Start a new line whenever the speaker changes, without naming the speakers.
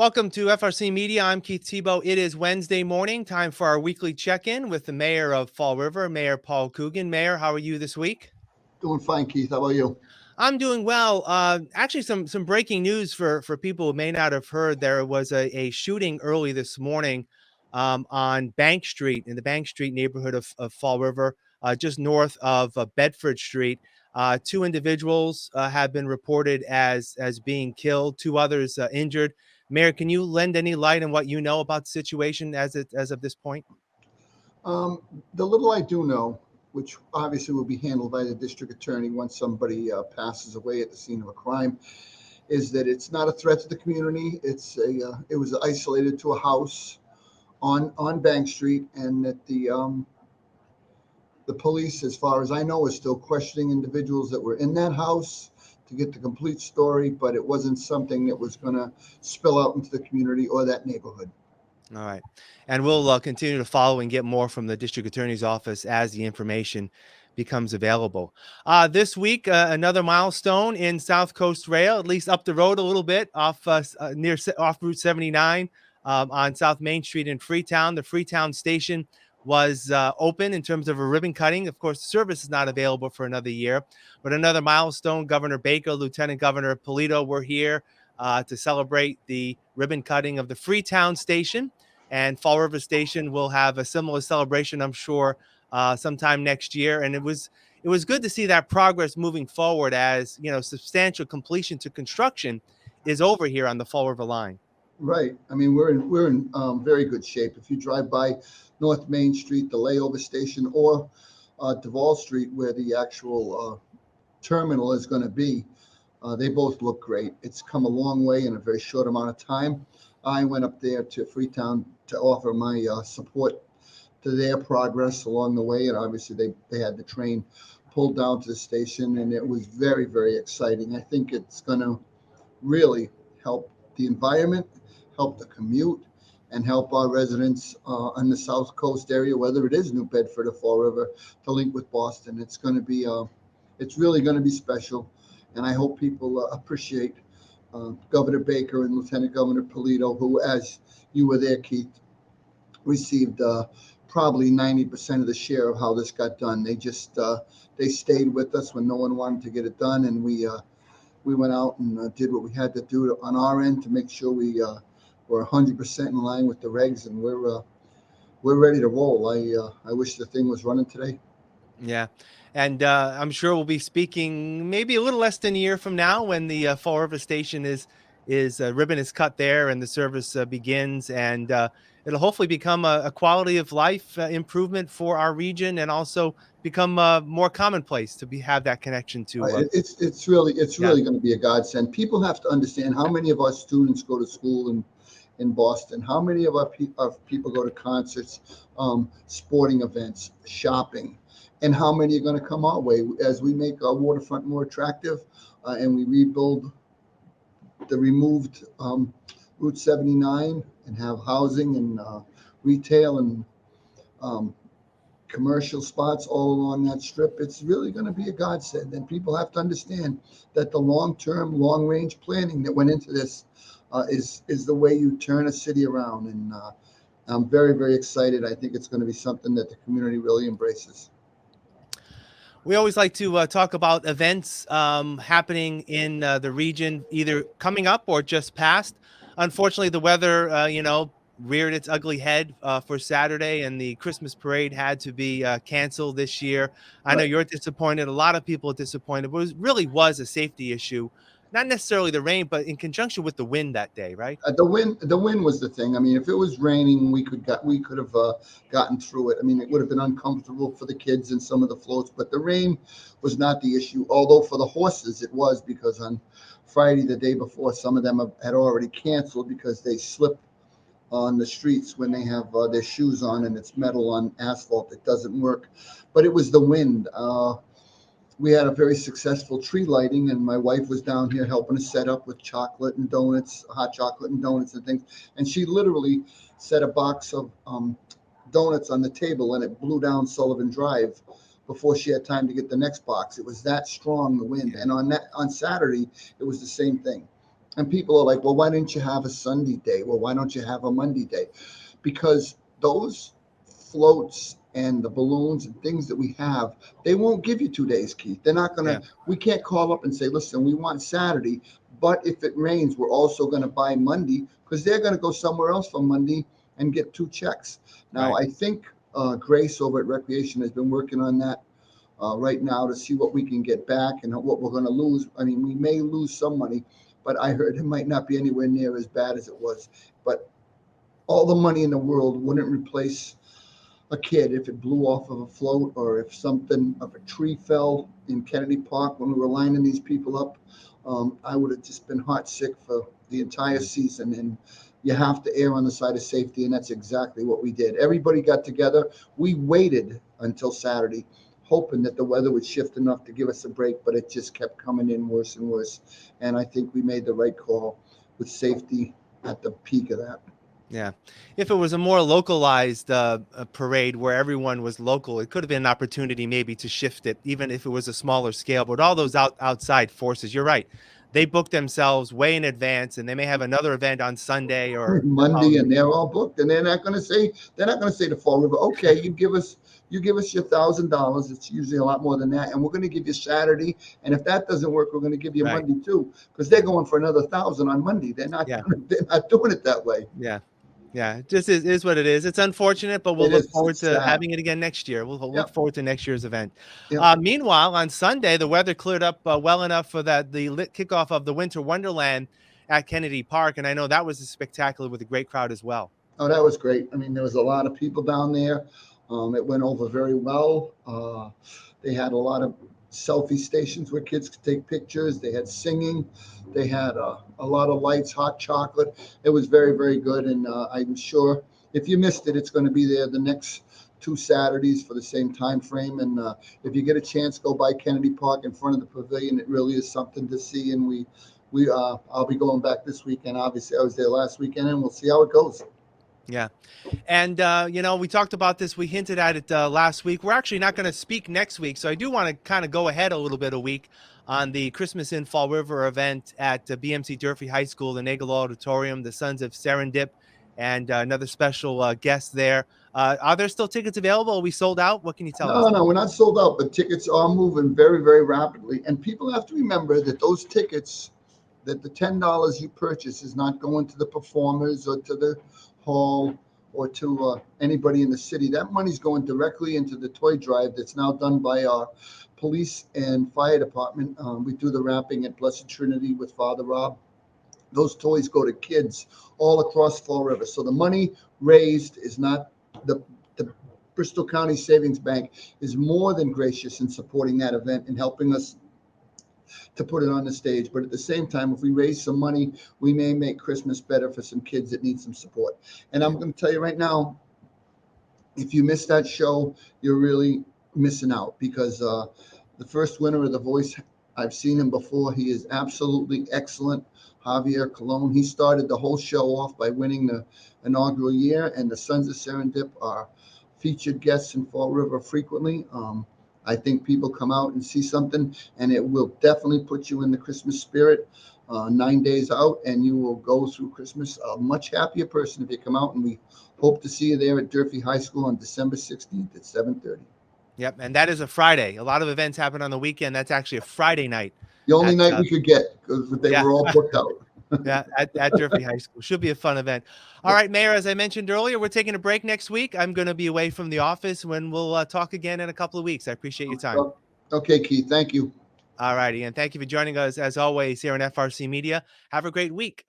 Welcome to FRC Media. I'm Keith Tebow. It is Wednesday morning, time for our weekly check-in with the mayor of Fall River, Mayor Paul Coogan. Mayor, how are you this week?
Doing fine, Keith. How about you?
I'm doing well. Actually, some breaking news for people who may not have heard. There was a shooting early this morning on Bank Street, in the Bank Street neighborhood of Fall River, just north of Bedford Street. Two individuals have been reported as being killed, two others injured. Mayor, can you lend any light on what you know about the situation as of this point?
Um, the little I do know, which obviously will be handled by the district attorney once somebody passes away at the scene of a crime, is that it's not a threat to the community. It was isolated to a house on Bank Street, and that the police, as far as I know, is still questioning individuals that were in that house to get the complete story. But it wasn't something that was going to spill out into the community or that neighborhood.
All right. And we'll continue to follow and get more from the district attorney's office as the information becomes available. This week, another milestone in South Coast Rail, at least up the road a little bit off Route 79 on South Main Street in Freetown. The Freetown station was open in terms of a ribbon cutting. Of course, the service is not available for another year, but another milestone. Governor Baker, Lieutenant Governor Polito were here to celebrate the ribbon cutting of the Freetown station. And Fall River Station will have a similar celebration, I'm sure, sometime next year. And it was good to see that progress moving forward, as substantial completion to construction is over here on the Fall River line.
Right. I mean, we're in very good shape. If you drive by North Main Street, the layover station, or Duval Street, where the actual terminal is going to be, they both look great. It's come a long way in a very short amount of time. I went up there to Freetown to offer my support to their progress along the way, and obviously they had the train pulled down to the station, and it was very, very exciting. I think it's going to really help the environment, help the commute, and help our residents on the South Coast area, whether it is New Bedford or Fall River, to link with Boston. It's really going to be special, and I hope people appreciate Governor Baker and Lieutenant Governor Polito, who, as you were there, Keith, received probably 90% of the share of how this got done. They stayed with us when no one wanted to get it done, and we went out and did what we had to do on our end to make sure we were 100% in line with the regs, and we're ready to roll. I wish the thing was running today.
Yeah. And I'm sure we'll be speaking maybe a little less than a year from now when the Fall River Station is ribbon is cut there and the service begins, and it'll hopefully become a quality of life improvement for our region, and also become more commonplace to have that connection to.
It's
Yeah.
really going to be a godsend. People have to understand how many of our students go to school in Boston, how many of our people go to concerts, sporting events, shopping, and how many are going to come our way as we make our waterfront more attractive, and we rebuild the removed Route 79 and have housing and retail and um, commercial spots all along that strip. It's really going to be a godsend, and people have to understand that the long-term, long-range planning that went into this is the way you turn a city around. And I'm very, very excited. I think it's going to be something that the community really embraces.
We always like to talk about events happening in the region, either coming up or just past. Unfortunately, the weather, reared its ugly head for Saturday, and the Christmas parade had to be canceled this year. I know
Right.
you're disappointed. A lot of people are disappointed, but it really was a safety issue. Not necessarily the rain, but in conjunction with the wind that day, right?
The wind was the thing. I mean, if it was raining, we could have gotten through it. I mean, it would have been uncomfortable for the kids and some of the floats, but the rain was not the issue. Although for the horses, it was, because on Friday, the day before, some of them had already canceled because they slip on the streets when they have their shoes on, and it's metal on asphalt. It doesn't work. But it was the wind. We had a very successful tree lighting, and my wife was down here helping us set up with chocolate and donuts, hot chocolate and donuts and things. And she literally set a box of donuts on the table, and it blew down Sullivan Drive before she had time to get the next box. It was that strong, the wind.
Yeah.
And on Saturday, it was the same thing. And people are like, well, why didn't you have a Sunday day? Well, why don't you have a Monday day? Because those floats and the balloons and things that we have, they won't give you 2 days, Keith. They're not going
Yeah,
to, we can't call up and say, listen, we want Saturday, but if it rains, we're also going to buy Monday because they're going to go somewhere else for Monday and get 2 checks. Now,
right.
I think Grace over at Recreation has been working on that right now to see what we can get back and what we're going to lose. I mean, we may lose some money, but I heard it might not be anywhere near as bad as it was. But all the money in the world wouldn't replace a kid if it blew off of a float or if something of a tree fell in Kennedy Park when we were lining these people up. I would have just been heart sick for the entire season. And you have to err on the side of safety, and that's exactly what we did. Everybody got together. We waited until Saturday, hoping that the weather would shift enough to give us a break, but it just kept coming in worse and worse. And I think we made the right call with safety at the peak of that.
Yeah. If it was a more localized parade where everyone was local, it could have been an opportunity maybe to shift it, even if it was a smaller scale. But all those outside forces, you're right. They book themselves way in advance, and they may have another event on Sunday or the
Monday,
following
and
week.
they're all booked, and they're not going to say to Fall River, okay, you give us your $1,000. It's usually a lot more than that, and we're going to give you Saturday, and if that doesn't work, we're going to give you
Right.
Monday too, because they're going for another 1,000 on Monday. They're not
Yeah.
they're not doing it that way.
Yeah. Yeah. It just is what it is. It's unfortunate, but we'll
It
look
is.
forward
It's
to
sad.
having it again next year. We'll look
Yep.
forward to next year's event.
Yep.
Meanwhile, on Sunday, the weather cleared up well enough for the lit kickoff of the Winter Wonderland at Kennedy Park. And I know that was a spectacular with a great crowd as well.
Oh, that was great. I mean, there was a lot of people down there. It went over very well. They had a lot of selfie stations where kids could take pictures. They had singing. They had a lot of lights, hot chocolate. It was very, very good. And I'm sure if you missed it, it's going to be there the next 2 Saturdays for the same time frame. And if you get a chance, go by Kennedy Park in front of the pavilion. It really is something to see. And I'll be going back this weekend. Obviously, I was there last weekend, and we'll see how it goes.
Yeah. And, we talked about this. We hinted at it last week. We're actually not going to speak next week. So I do want to kind of go ahead a little bit a week on the Christmas in Fall River event at BMC Durfee High School, the Nagel Auditorium, the Sons of Serendip, and another special guest there. Are there still tickets available? Are we sold out? What can you tell us?
No, we're not sold out, but tickets are moving very, very rapidly. And people have to remember that those tickets, that the $10 you purchase is not going to the performers or to the hall or to anybody in the city. That money's going directly into the toy drive that's now done by our police and fire department. We do the wrapping at Blessed Trinity with Father Rob. Those toys go to kids all across Fall River. So the money raised is not the Bristol County Savings Bank is more than gracious in supporting that event and helping us to put it on the stage. But at the same time, if we raise some money, we may make Christmas better for some kids that need some support. And I'm going to tell you right now, if you miss that show, you're really missing out because the first winner of The Voice, I've seen him before. He is absolutely excellent. Javier Colon. He started the whole show off by winning the inaugural year, and the Sons of Serendip are featured guests in Fall River frequently. I think people come out and see something, and it will definitely put you in the Christmas spirit 9 days out, and you will go through Christmas a much happier person if you come out. And we hope to see you there at Durfee High School on December 16th at 7:30.
Yep. And that is a Friday. A lot of events happen on the weekend. That's actually a Friday night
The only
at,
night we could get because they
yeah.
were all booked out.
Yeah, at Durfee High School. Should be a fun event. All right, Mayor, as I mentioned earlier, we're taking a break next week. I'm going to be away from the office when we'll talk again in a couple of weeks. I appreciate your time.
Okay, Keith. Thank you.
All righty. And thank you for joining us, as always, here on FRC Media. Have a great week.